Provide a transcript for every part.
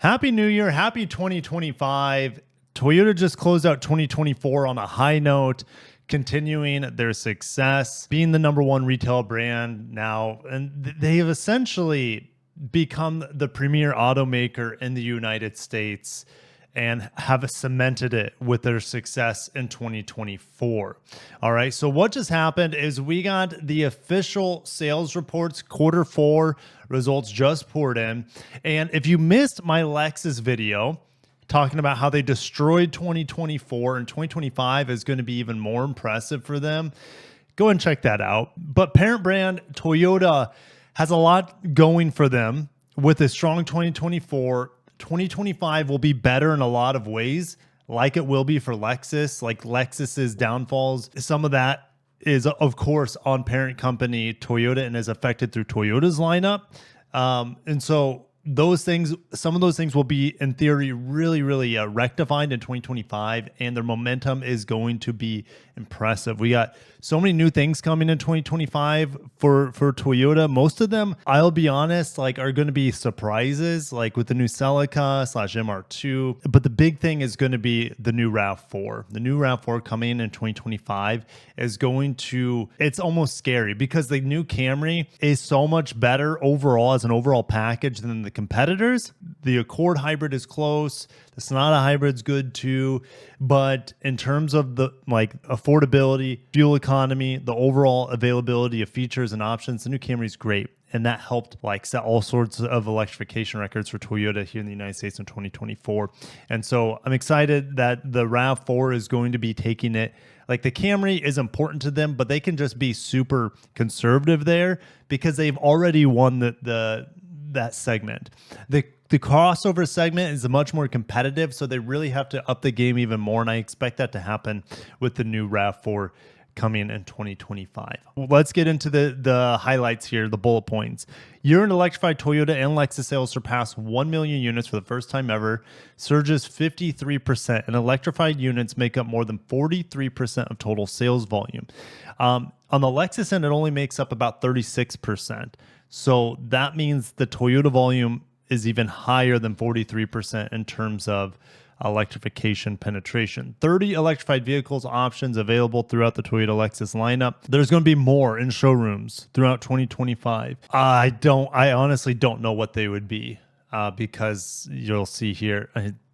Happy New Year. Happy 2025. Toyota just closed out 2024 on a high note, continuing their success, being the #1 retail brand now. And they have essentially become the premier automaker in the United States and have cemented it with their success in 2024. All right. So what just happened is we got the official sales reports, Q4 results just poured in. And if you missed my Lexus video talking about how they destroyed 2024 and 2025 is going to be even more impressive for them, go and check that out. But parent brand Toyota has a lot going for them with a strong 2024. 2025 will be better in a lot of ways, like it will be for Lexus. Like Lexus's downfalls, some of that is, of course, on parent company Toyota and is affected through Toyota's lineup. And so those things, some of those things will be, in theory, really rectified in 2025, and their momentum is going to be impressive. We got so many new things coming in 2025 for Toyota. Most of them, I'll be honest, are going to be surprises, like with the new Celica/MR2. But the big thing is going to be the new RAV4. The new RAV4 coming in 2025 is going to, it's almost scary because the new Camry is so much better overall as an overall package than the competitors. The Accord hybrid is close. The Sonata hybrid's good too. But in terms of the affordability, fuel economy, the overall availability of features and options, the new Camry is great. And that helped set all sorts of electrification records for Toyota here in the United States in 2024. And so I'm excited that the RAV4 is going to be taking it. Like the Camry is important to them, but they can just be super conservative there because they've already won that segment. The crossover segment is much more competitive, so they really have to up the game even more, and I expect that to happen with the new RAV4 coming in 2025. Well, let's get into the highlights here, the bullet points. Year-end electrified Toyota and Lexus sales surpassed 1 million units for the first time ever, surges 53%, and electrified units make up more than 43% of total sales volume. On the Lexus end, it only makes up about 36%. So that means the Toyota volume is even higher than 43% in terms of electrification penetration. 30 electrified vehicles options available throughout the Toyota Lexus lineup. There's going to be more in showrooms throughout 2025. I honestly don't know what they would be because you'll see here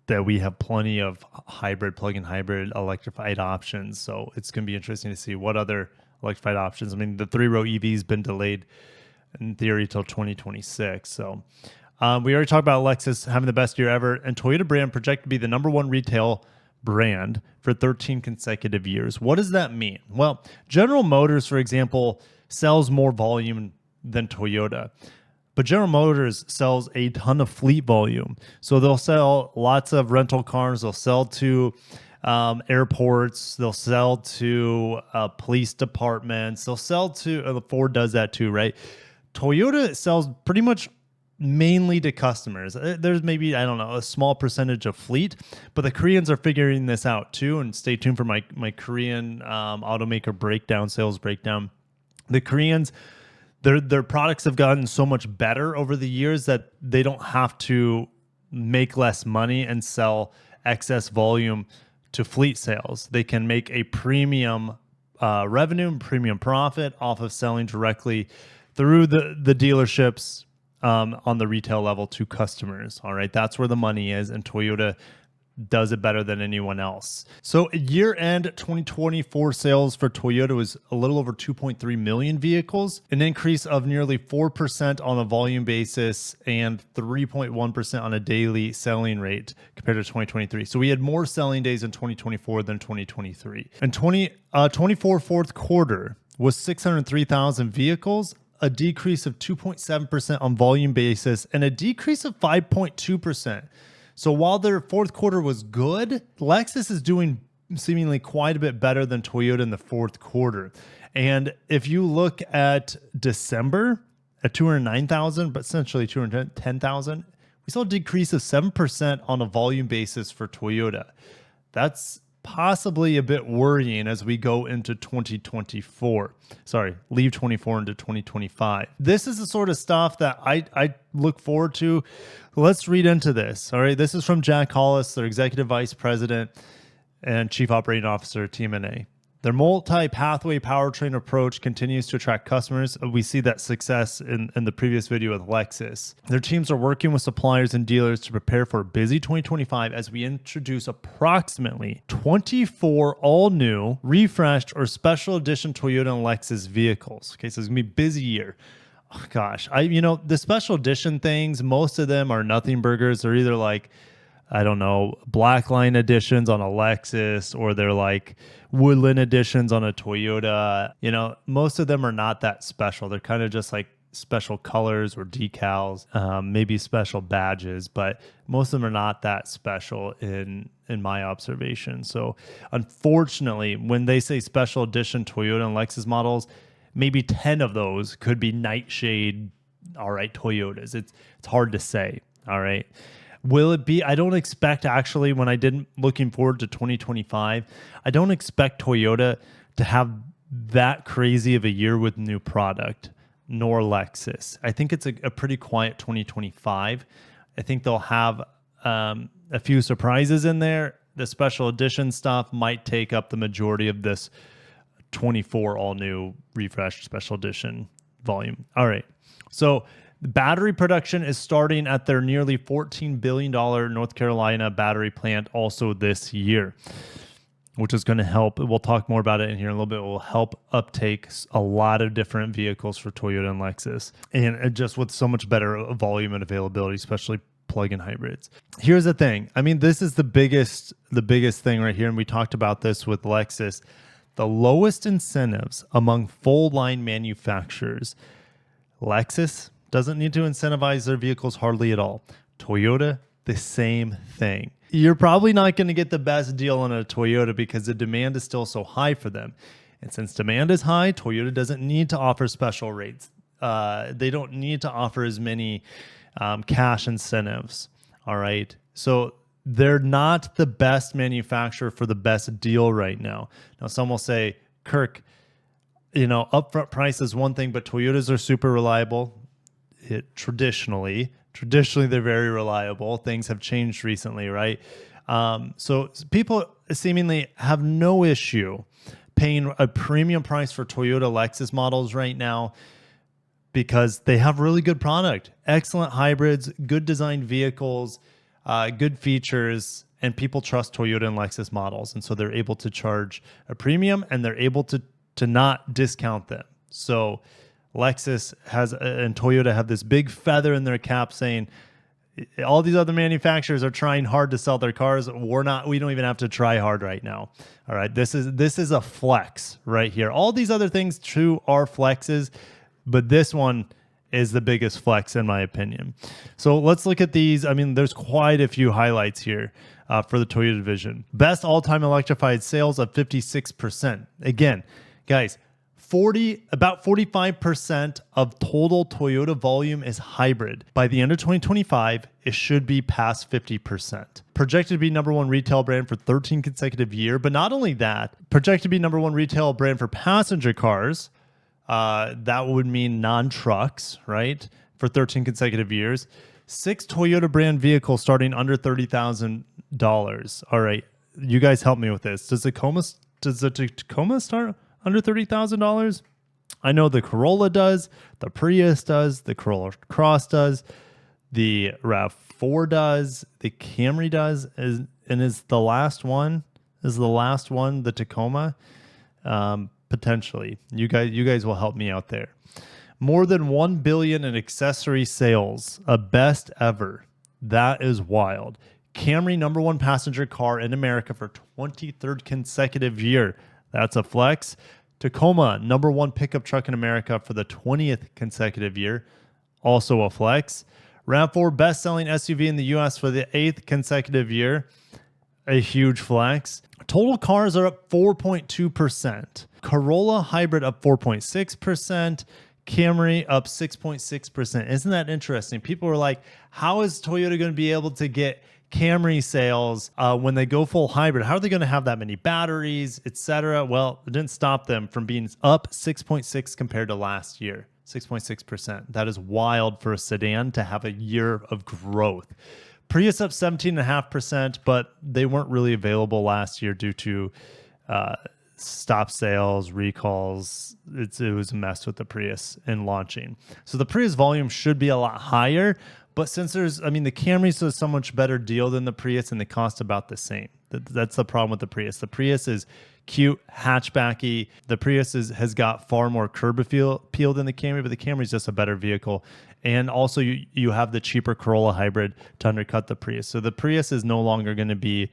that we have plenty of hybrid, plug-in hybrid electrified options. So it's going to be interesting to see what other electrified options. I mean, the 3-row EV's been delayed in theory till 2026. So we already talked about Lexus having the best year ever, and Toyota brand projected to be the #1 retail brand for 13 consecutive years. What does that mean? Well, General Motors, for example, sells more volume than Toyota, but General Motors sells a ton of fleet volume. So they'll sell lots of rental cars. They'll sell to airports. They'll sell to police departments. They'll sell to Ford does that too, right? Toyota sells pretty much mainly to customers. There's maybe, I don't know, a small percentage of fleet, but the Koreans are figuring this out too. And stay tuned for my Korean automaker sales breakdown. The Koreans, their products have gotten so much better over the years that they don't have to make less money and sell excess volume to fleet sales. They can make a premium revenue and premium profit off of selling directly through the dealerships on the retail level to customers. All right, that's where the money is, and Toyota does it better than anyone else. So year-end 2024 sales for Toyota was a little over 2.3 million vehicles, an increase of nearly 4% on a volume basis and 3.1% on a daily selling rate compared to 2023. So we had more selling days in 2024 than 2023. And 24 fourth quarter was 603,000 vehicles, a decrease of 2.7% on volume basis, and a decrease of 5.2%. So while their fourth quarter was good, Lexus is doing seemingly quite a bit better than Toyota in the fourth quarter. And if you look at December at 209,000, but essentially 210,000, we saw a decrease of 7% on a volume basis for Toyota. That's possibly a bit worrying as we go into 2024. Sorry, leave 24 into 2025. This is the sort of stuff that I look forward to. Let's read into this. All right, this is from Jack Hollis, their Executive Vice President and Chief Operating Officer at TMNA. Their multi-pathway powertrain approach continues to attract customers. We see that success in the previous video with Lexus. Their teams are working with suppliers and dealers to prepare for a busy 2025 as we introduce approximately 24 all-new, refreshed, or special edition Toyota and Lexus vehicles. Okay, so it's going to be a busy year. Oh, gosh, the special edition things, most of them are nothing burgers. They're either like, I don't know, Blackline editions on a Lexus, or they're like Woodland editions on a Toyota. Most of them are not that special. They're kind of just like special colors or decals, maybe special badges, but most of them are not that special in my observation. So unfortunately, when they say special edition Toyota and Lexus models, maybe 10 of those could be Nightshade, all right, Toyotas. It's hard to say, all right. Will it be? I don't expect, actually, when I didn't looking forward to 2025, I don't expect Toyota to have that crazy of a year with new product, nor Lexus. I think it's a pretty quiet 2025. I think they'll have a few surprises in there. The special edition stuff might take up the majority of this 24 all new refreshed special edition volume. All right. So battery production is starting at their nearly $14 billion North Carolina battery plant also this year, which is going to help. We'll talk more about it in here in a little bit. It will help uptake a lot of different vehicles for Toyota and Lexus, and just with so much better volume and availability, especially plug-in hybrids. Here's the thing. I mean, this is the biggest thing right here, and we talked about this with Lexus. The lowest incentives among full-line manufacturers. Lexus doesn't need to incentivize their vehicles hardly at all. Toyota, the same thing. You're probably not going to get the best deal on a Toyota because the demand is still so high for them. And since demand is high, Toyota doesn't need to offer special rates. They don't need to offer as many cash incentives. All right. So they're not the best manufacturer for the best deal right now. Now, some will say, Kirk, upfront price is one thing, but Toyotas are super reliable. Traditionally they're very reliable. Things have changed recently, right? So people seemingly have no issue paying a premium price for Toyota Lexus models right now because they have really good product, excellent hybrids, good designed vehicles, good features, and people trust Toyota and Lexus models. And so they're able to charge a premium and they're able to not discount them. So Lexus and Toyota have this big feather in their cap saying all these other manufacturers are trying hard to sell their cars. We don't even have to try hard right now. All right. This is a flex right here. All these other things too are flexes, but this one is the biggest flex in my opinion. So let's look at these. I mean, there's quite a few highlights here for the Toyota division. Best all-time electrified sales of 56%. Again, guys, about 45% of total Toyota volume is hybrid. By the end of 2025, it should be past 50%. Projected to be number one retail brand for 13 consecutive years, but not only that, projected to be number one retail brand for passenger cars. That would mean non-trucks, right? For 13 consecutive years. 6 Toyota brand vehicles starting under $30,000. All right, you guys help me with this. Does the Tacoma start under $30,000? I know the Corolla does, the Prius does, the Corolla Cross does, the RAV4 does, the Camry does, is the last one the Tacoma? Potentially. You guys will help me out there. More than $1 billion in accessory sales, a best ever. That is wild. Camry, number one passenger car in America for 23rd consecutive year. That's a flex. Tacoma, number one pickup truck in America for the 20th consecutive year. Also a flex. RAV4, best-selling SUV in the U.S. for the 8th consecutive year. A huge flex. Total cars are up 4.2%. Corolla hybrid up 4.6%. Camry up 6.6%. Isn't that interesting? People were like, how is Toyota going to be able to get Camry sales, when they go full hybrid, how are they going to have that many batteries, etc.? Well, it didn't stop them from being up 6.6 compared to last year, 6.6%. That is wild for a sedan to have a year of growth. Prius up 17.5%, but they weren't really available last year due to stop sales, recalls. It was a mess with the Prius in launching. So the Prius volume should be a lot higher, but since the Camry is so much better deal than the Prius and they cost about the same. That's the problem with the Prius. The Prius is cute, hatchbacky. The Prius has got far more curb appeal than the Camry, but the Camry is just a better vehicle. And also you have the cheaper Corolla hybrid to undercut the Prius. So the Prius is no longer going to be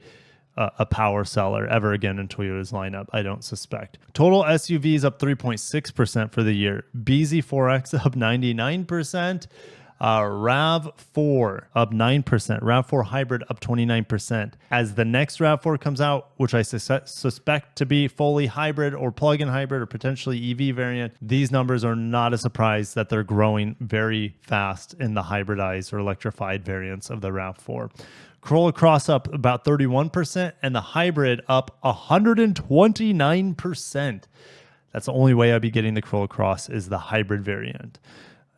a power seller ever again in Toyota's lineup, I don't suspect. Total SUVs up 3.6% for the year. BZ4X up 99%. RAV4 up 9%. RAV4 hybrid up 29%. As the next RAV4 comes out, which I suspect to be fully hybrid or plug-in hybrid or potentially EV variant, these numbers are not a surprise that they're growing very fast in the hybridized or electrified variants of the RAV4. Corolla Cross up about 31% and the hybrid up 129%. That's the only way I'd be getting the Corolla Cross is the hybrid variant,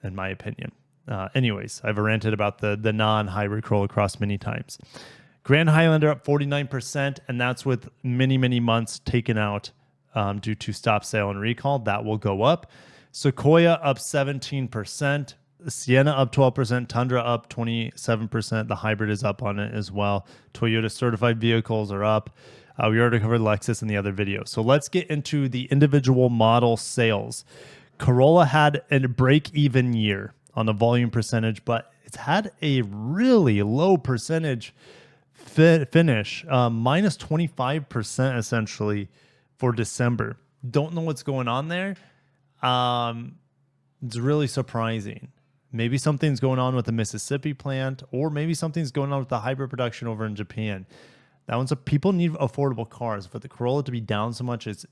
in my opinion. Anyways, I've ranted about the non-hybrid Corolla Cross many times. Grand Highlander up 49%, and that's with many, many months taken out due to stop sale and recall. That will go up. Sequoia up 17%. Sienna up 12%. Tundra up 27%. The hybrid is up on it as well. Toyota certified vehicles are up. We already covered Lexus in the other video. So let's get into the individual model sales. Corolla had a break-even year on the volume percentage, but it's had a really low percentage finish, minus 25% essentially for December. Don't know what's going on there. It's really surprising. Maybe something's going on with the Mississippi plant, or maybe something's going on with the hybrid production over in Japan. That one's people need affordable cars, but the Corolla to be down so much is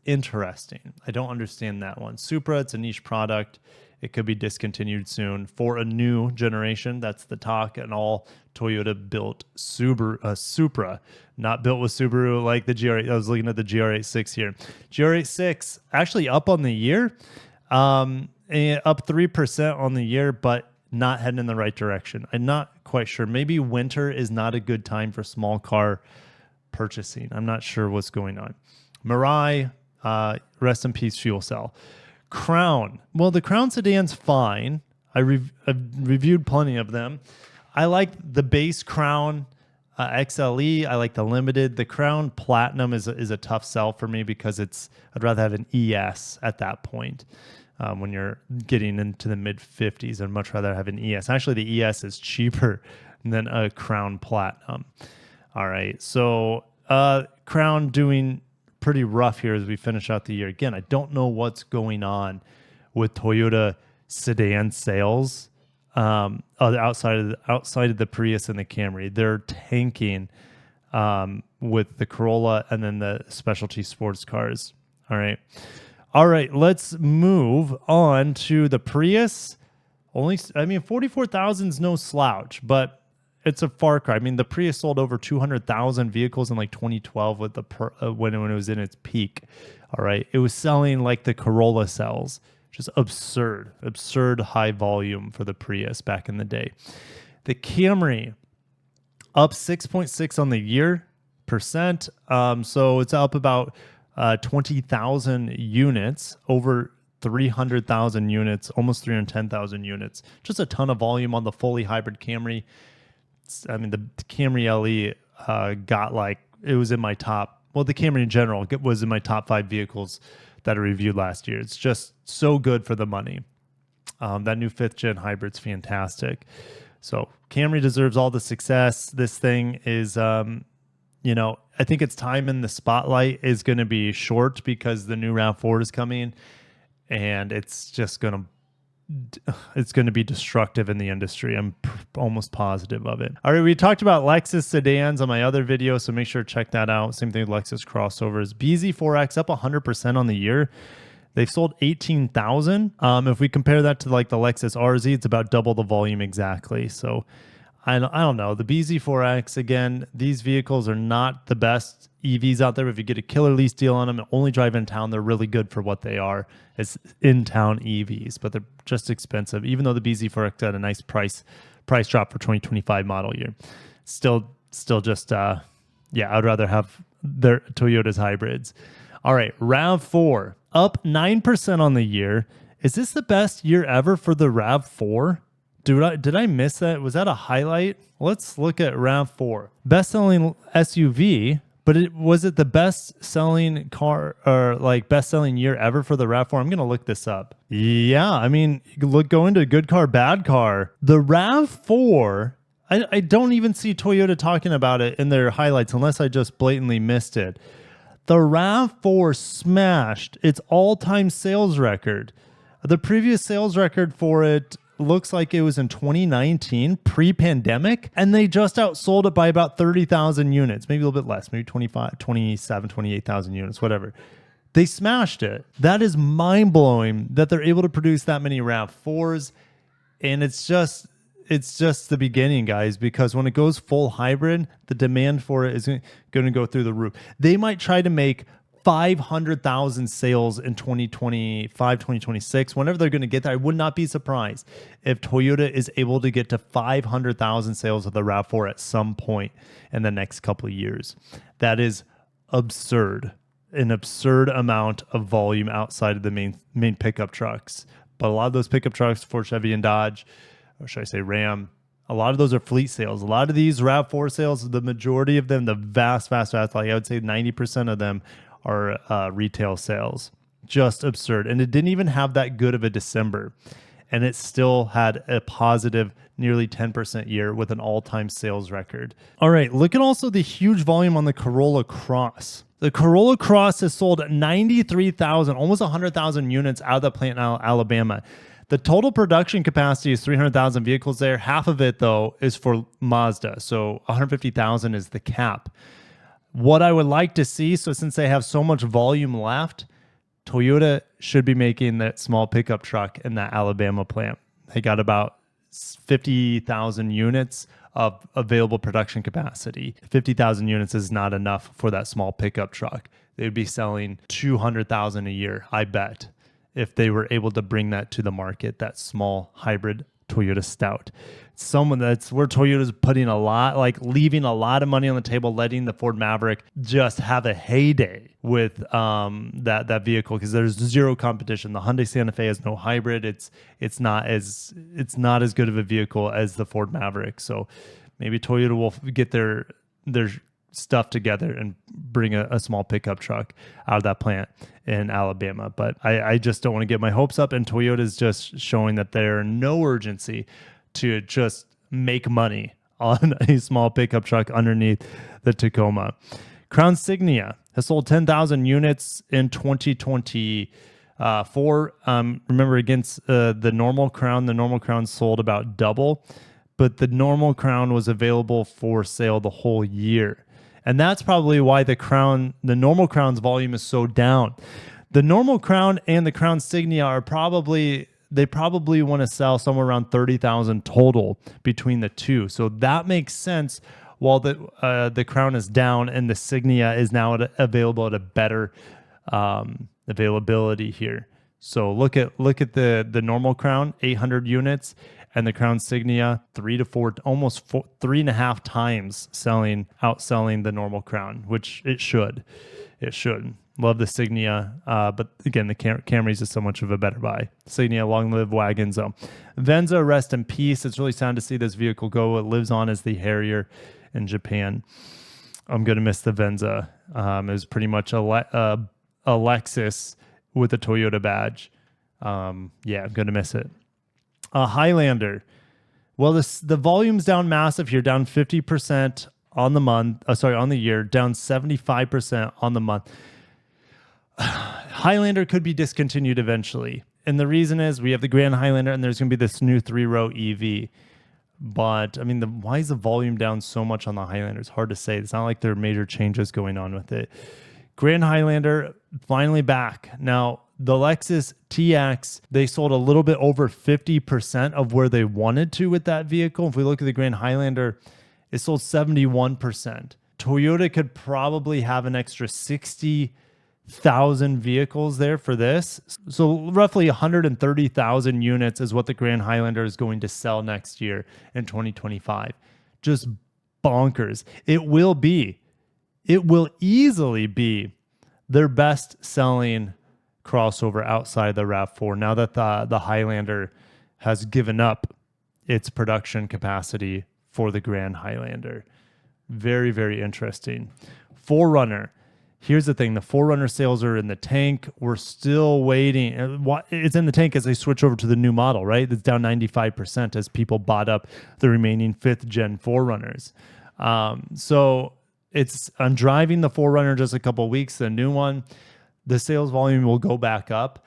interesting. I don't understand that one. Supra, it's a niche product. It could be discontinued soon for a new generation. That's the talk. And all Toyota built Supra, not built with Subaru like the GR8. I was looking at the GR86 here. GR86 actually up on the year, up 3% on the year, but not heading in the right direction. I'm not quite sure. Maybe winter is not a good time for small car purchasing. I'm not sure what's going on. Mirai, rest in peace, fuel cell. Crown. Well, the Crown sedan's fine. I've reviewed plenty of them. I like the base Crown XLE. I like the Limited. The Crown Platinum is a tough sell for me because I'd rather have an ES at that point. When you're getting into the mid 50s, I'd much rather have an ES. Actually, the ES is cheaper than a Crown Platinum. All right, so Crown doing pretty rough here as we finish out the year. Again, I don't know what's going on with Toyota sedan sales outside of the Prius and the Camry. They're tanking with the Corolla and then the specialty sports cars. All right, let's move on to the Prius. 44,000 is no slouch, but it's a far cry. The Prius sold over 200,000 vehicles in like 2012 with when it was in its peak. All right, it was selling like the Corolla sells, just absurd high volume for the Prius back in the day. The Camry up 6.6 on the year percent, so it's up about 20,000 units, over 300,000 units, almost 310,000 units. Just a ton of volume on the fully hybrid Camry. The Camry LE it was in my top, well, the Camry in general was in my top 5 vehicles that I reviewed last year. It's just so good for the money. That new 5th gen hybrid's fantastic. So Camry deserves all the success. This thing is, I think its time in the spotlight is going to be short because the new RAV4 is coming, and it's just going to be destructive in the industry. I'm almost positive of it. All right, we talked about Lexus sedans on my other video, so make sure to check that out. Same thing with Lexus crossovers. BZ4X up 100% on the year. They've sold 18,000. If we compare that to like the Lexus RZ, it's about double the volume exactly. So I don't know. The BZ4X, again, these vehicles are not the best EVs out there. If you get a killer lease deal on them and only drive in town, they're really good for what they are. It's in-town EVs, but they're just expensive. Even though the BZ4X had a nice price drop for 2025 model year, still just yeah, I'd rather have their Toyota's hybrids. All right, RAV4 up 9% on the year. Is this the best year ever for the RAV4? Did I miss that? Was that a highlight? Let's look at RAV4. Best-selling SUV, but was it the best-selling car or like best-selling year ever for the RAV4? I'm going to look this up. Yeah, I mean, go into good car, bad car. The RAV4, I don't even see Toyota talking about it in their highlights unless I just blatantly missed it. The RAV4 smashed its all-time sales record. The previous sales record for it looks like it was in 2019, pre-pandemic, and they just outsold it by about 30,000 units, maybe a little bit less, maybe 25, 27, 28,000 units, whatever. They smashed it. That is mind-blowing that they're able to produce that many RAV4s, and it's just the beginning, guys, because when it goes full hybrid, the demand for it is going to go through the roof. They might try to make 500,000 sales in 2025, 2026, whenever they're going to get there. I would not be surprised if Toyota is able to get to 500,000 sales of the RAV4 at some point in the next couple of years. That is absurd, an absurd amount of volume outside of the main pickup trucks. But a lot of those pickup trucks for Chevy and Dodge, or should I say Ram, a lot of those are fleet sales. A lot of these RAV4 sales, the majority of them, the vast, like I would say 90% of them are retail sales. Just absurd. And it didn't even have that good of a December. And it still had a positive nearly 10% year with an all-time sales record. All right, look at also the huge volume on the Corolla Cross. The Corolla Cross has sold 93,000, almost 100,000 units out of the plant in Alabama. The total production capacity is 300,000 vehicles there. Half of it, though, is for Mazda. So 150,000 is the cap. What I would like to see, so since they have so much volume left, Toyota should be making that small pickup truck in that Alabama plant. They got about 50,000 units of available production capacity. 50,000 units is not enough for that small pickup truck. They would be selling 200,000 a year, I bet, if they were able to bring that to the market, that small hybrid Toyota Stout. That's where Toyota's putting leaving a lot of money on the table, letting the Ford Maverick just have a heyday with that vehicle, because there's zero competition. The Hyundai Santa Fe has no hybrid. It's not as good of a vehicle as the Ford Maverick. So maybe Toyota will get their stuff together and bring a small pickup truck out of that plant in Alabama. But I just don't want to get my hopes up, and Toyota's just showing that they're no urgency to just make money on a small pickup truck underneath the Tacoma. Crown Signia has sold 10,000 units in 2024. Remember, against the normal Crown sold about double, but the normal Crown was available for sale the whole year. And that's probably why the normal Crown's volume is so down. The normal Crown and the Crown Signia are probably want to sell somewhere around 30,000 total between the two. So that makes sense, while the Crown is down and the Signia is now available at a better availability here. So look at the normal Crown, 800 units, and the Crown Signia 3 to 4, almost 3.5 times outselling the normal Crown, which it should. Love the Signia, but again, the Camry's is so much of a better buy. Signia, long live wagons. Venza, rest in peace. It's really sad to see this vehicle go. It lives on as the Harrier in Japan. I'm going to miss the Venza. It was pretty much a Lexus with a Toyota badge. Yeah, I'm going to miss it. Highlander. Well, the volume's down massive here, down 50% on the year, down 75% on the month. Highlander could be discontinued eventually. And the reason is we have the Grand Highlander and there's going to be this new 3-row EV. But I mean, why is the volume down so much on the Highlander? It's hard to say. It's not like there are major changes going on with it. Grand Highlander finally back. Now, The Lexus TX, they sold a little bit over 50% of where they wanted to with that vehicle. If we look at the Grand Highlander, it sold 71%. Toyota could probably have an extra 60,000 vehicles there for this. So roughly 130,000 units is what the Grand Highlander is going to sell next year in 2025. Just bonkers. It will easily be their best selling crossover outside the RAV4 now that the Highlander has given up its production capacity for the Grand Highlander. Very, very interesting. 4Runner. Here's the thing. The 4Runner sales are in the tank. We're still waiting. It's in the tank as they switch over to the new model, right? It's down 95% as people bought up the remaining 5th gen 4Runners. So I'm driving the 4Runner just a couple of weeks, the new one. The sales volume will go back up,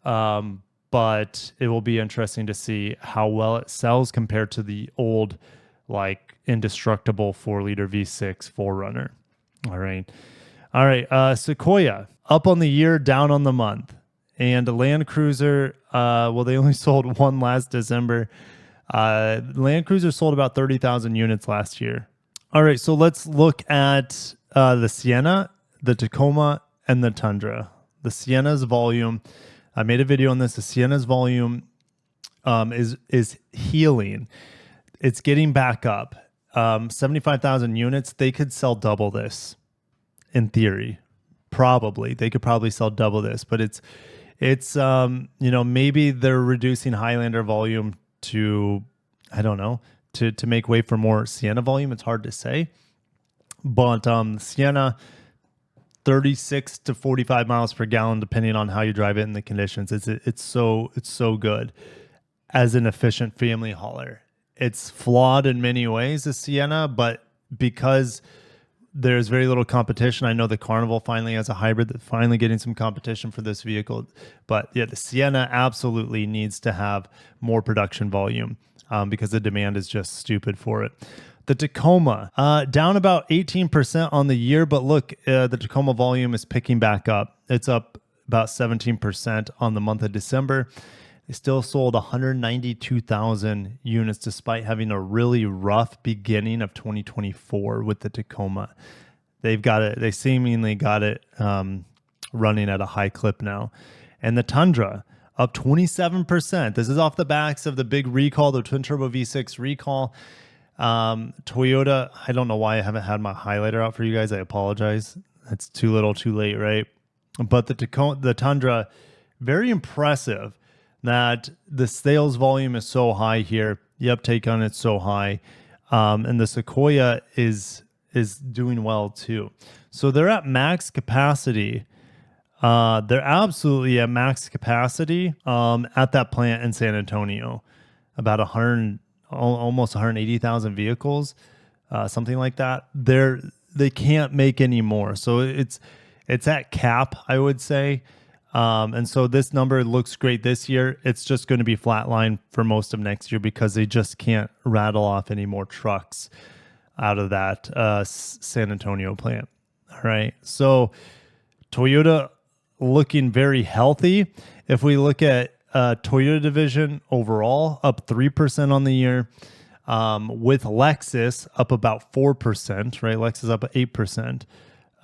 but it will be interesting to see how well it sells compared to the old, like, indestructible 4-liter V6 4Runner. All right. Sequoia, up on the year, down on the month. And the Land Cruiser, well, they only sold one last December. Land Cruiser sold about 30,000 units last year. All right, so let's look at the Sienna, the Tacoma, and the Tundra. The Sienna's volume, I made a video on this. The Sienna's volume is healing. It's getting back up. 75,000 units. They could sell double this, in theory. Probably they could probably sell double this, but it's maybe they're reducing Highlander volume to, I don't know, to make way for more Sienna volume. It's hard to say, but Sienna, 36 to 45 miles per gallon, depending on how you drive it and the conditions. It's so good as an efficient family hauler. It's flawed in many ways, the Sienna, but because there's very little competition, I know the Carnival finally has a hybrid that's finally getting some competition for this vehicle. But yeah, the Sienna absolutely needs to have more production volume because the demand is just stupid for it. The Tacoma, down about 18% on the year, but look, the Tacoma volume is picking back up. It's up about 17% on the month of December. They still sold 192,000 units despite having a really rough beginning of 2024 with the Tacoma. They seemingly got it running at a high clip now. And the Tundra, up 27%. This is off the backs of the big recall, the twin turbo V6 recall. Toyota, I don't know why I haven't had my highlighter out for you guys. I apologize. It's too little, too late, right? But the Tundra, very impressive that the sales volume is so high here. The uptake on it's so high. And the Sequoia is doing well too. So they're at max capacity. They're absolutely at max capacity at that plant in San Antonio. About almost 180,000 vehicles, something like that. They can't make any more. So it's at cap, I would say. And so this number looks great this year. It's just going to be flatline for most of next year because they just can't rattle off any more trucks out of that San Antonio plant. All right. So Toyota looking very healthy. If we look at Toyota division overall, up 3% on the year, with Lexus up about 4%, right? Lexus up 8%.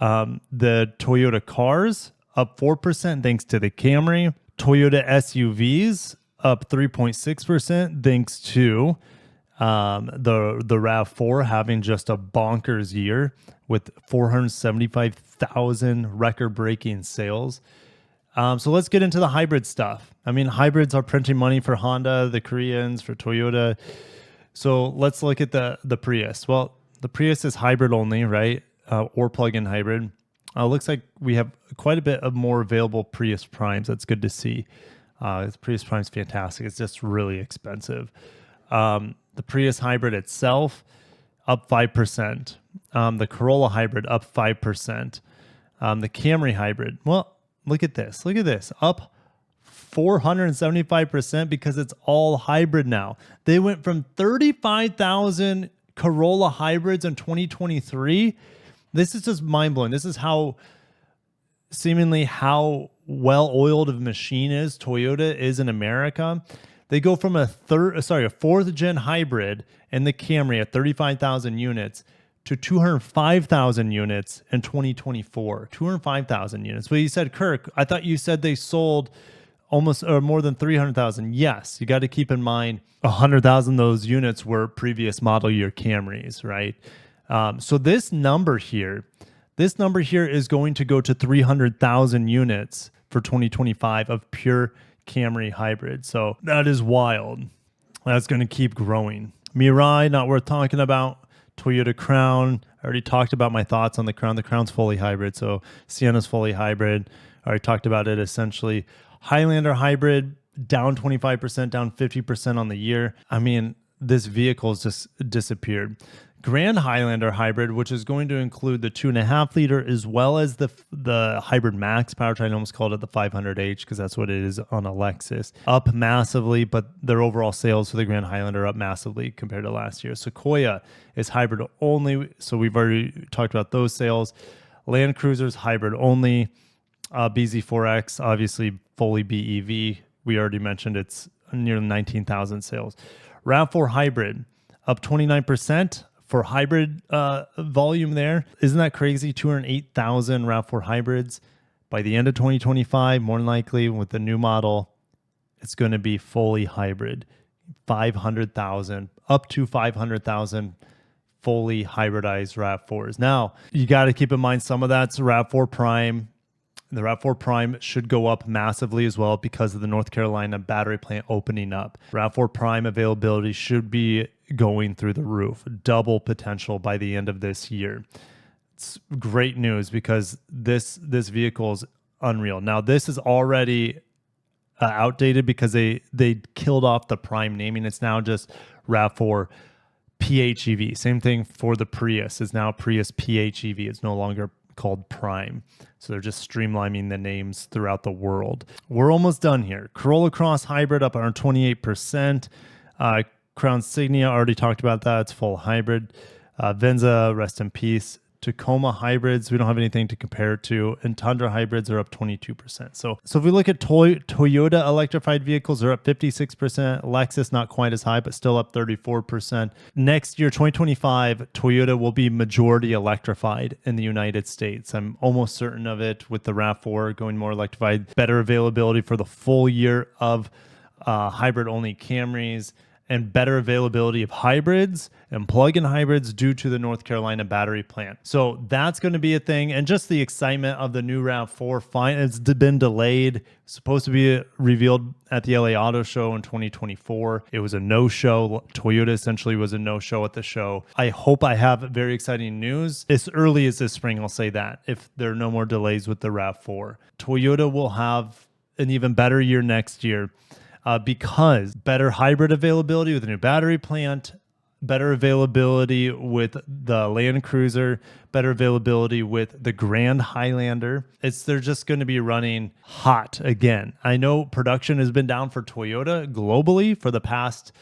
The Toyota cars up 4% thanks to the Camry. Toyota SUVs up 3.6% thanks to the RAV4 having just a bonkers year with 475,000 record-breaking sales. So let's get into the hybrid stuff. I mean, hybrids are printing money for Honda, the Koreans, for Toyota. So let's look at the Prius. Well, the Prius is hybrid only, right? Or plug-in hybrid. Looks like we have quite a bit of more available Prius Primes. That's good to see. Prius Prime's fantastic. It's just really expensive. The Prius hybrid itself, up 5%. The Corolla hybrid, up 5%. The Camry hybrid, well, look at this. Look at this. Up 475% because it's all hybrid now. They went from 35,000 Corolla hybrids in 2023. This is just mind-blowing. This is how seemingly how well-oiled of a machine Toyota is in America. They go from a fourth gen hybrid in the Camry at 35,000 units to 205,000 units in 2024. 205,000 units. But you said, Kirk, I thought you said they sold almost or more than 300,000. Yes, you got to keep in mind 100,000 of those units were previous model year Camrys, right? So this number here is going to go to 300,000 units for 2025 of pure Camry hybrid. So that is wild. That's going to keep growing. Mirai, not worth talking about. Toyota Crown, I already talked about my thoughts on the Crown. The Crown's fully hybrid, so Sienna's fully hybrid. I already talked about it essentially. Highlander hybrid, down 25%, down 50% on the year. I mean, this vehicle's just disappeared. Grand Highlander hybrid, which is going to include the 2.5 liter as well as the hybrid max powertrain. I almost called it the 500H because that's what it is on a Lexus. Up massively, but their overall sales for the Grand Highlander are up massively compared to last year. Sequoia is hybrid only, so we've already talked about those sales. Land Cruiser's hybrid only. BZ4X, obviously fully BEV. We already mentioned it's nearly 19,000 sales. RAV4 hybrid, up 29%. For hybrid volume there. Isn't that crazy? 208,000 RAV4 hybrids. By the end of 2025, more than likely with the new model, it's going to be fully hybrid. 500,000, up to 500,000 fully hybridized RAV4s. Now, you got to keep in mind some of that's RAV4 Prime. The RAV4 Prime should go up massively as well because of the North Carolina battery plant opening up. RAV4 Prime availability should be going through the roof, double potential by the end of this year. It's great news because this vehicle is unreal. Now, this is already outdated because they killed off the Prime naming. It's now just RAV4 PHEV. Same thing for the Prius. It's now Prius PHEV. It's no longer called Prime. So they're just streamlining the names throughout the world. We're almost done here. Corolla Cross hybrid up around 28%. Crown Signia, already talked about that. It's full hybrid. Venza, rest in peace. Tacoma hybrids, we don't have anything to compare to. And Tundra hybrids are up 22%. So if we look at Toyota electrified vehicles, they're up 56%. Lexus, not quite as high, but still up 34%. Next year, 2025, Toyota will be majority electrified in the United States. I'm almost certain of it with the RAV4 going more electrified. Better availability for the full year of hybrid-only Camrys, and better availability of hybrids and plug-in hybrids due to the North Carolina battery plant. So that's going to be a thing. And just the excitement of the new RAV4, it's been delayed. It's supposed to be revealed at the LA Auto Show in 2024. It was a no-show. Toyota essentially was a no-show at the show. I hope I have very exciting news as early as this spring, I'll say that, if there are no more delays with the RAV4. Toyota will have an even better year next year. Because better hybrid availability with a new battery plant, better availability with the Land Cruiser, better availability with the Grand Highlander. They're just going to be running hot again. I know production has been down for Toyota globally for the past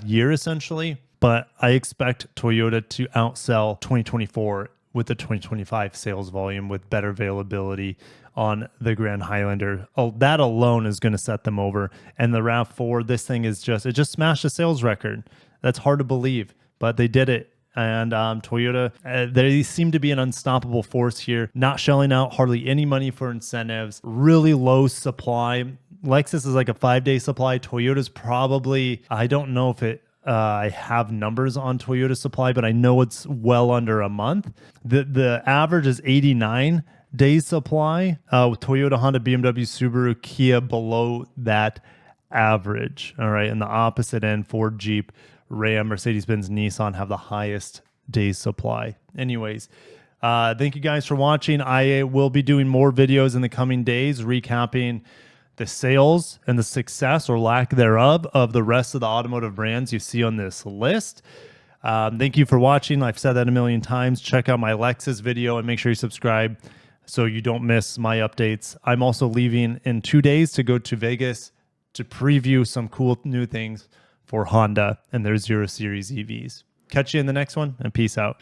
year essentially, but I expect Toyota to outsell 2024 with the 2025 sales volume with better availability on the Grand Highlander. Oh, that alone is going to set them over. And the RAV4, this thing is it just smashed a sales record. That's hard to believe, but they did it. And Toyota, they seem to be an unstoppable force here, not shelling out hardly any money for incentives, really low supply. Lexus is like a 5-day supply. Toyota's probably, I don't know if I have numbers on Toyota supply, but I know it's well under a month. The average is 89 days supply with Toyota, Honda, BMW, Subaru, Kia below that average. All right. And the opposite end, Ford, Jeep, Ram, Mercedes-Benz, Nissan have the highest days supply. Anyways, thank you guys for watching. I will be doing more videos in the coming days recapping the sales and the success or lack thereof of the rest of the automotive brands you see on this list. Thank you for watching. I've said that a million times. Check out my Lexus video and make sure you subscribe so you don't miss my updates. I'm also leaving in 2 days to go to Vegas to preview some cool new things for Honda and their 0 Series EVs. Catch you in the next one, and peace out.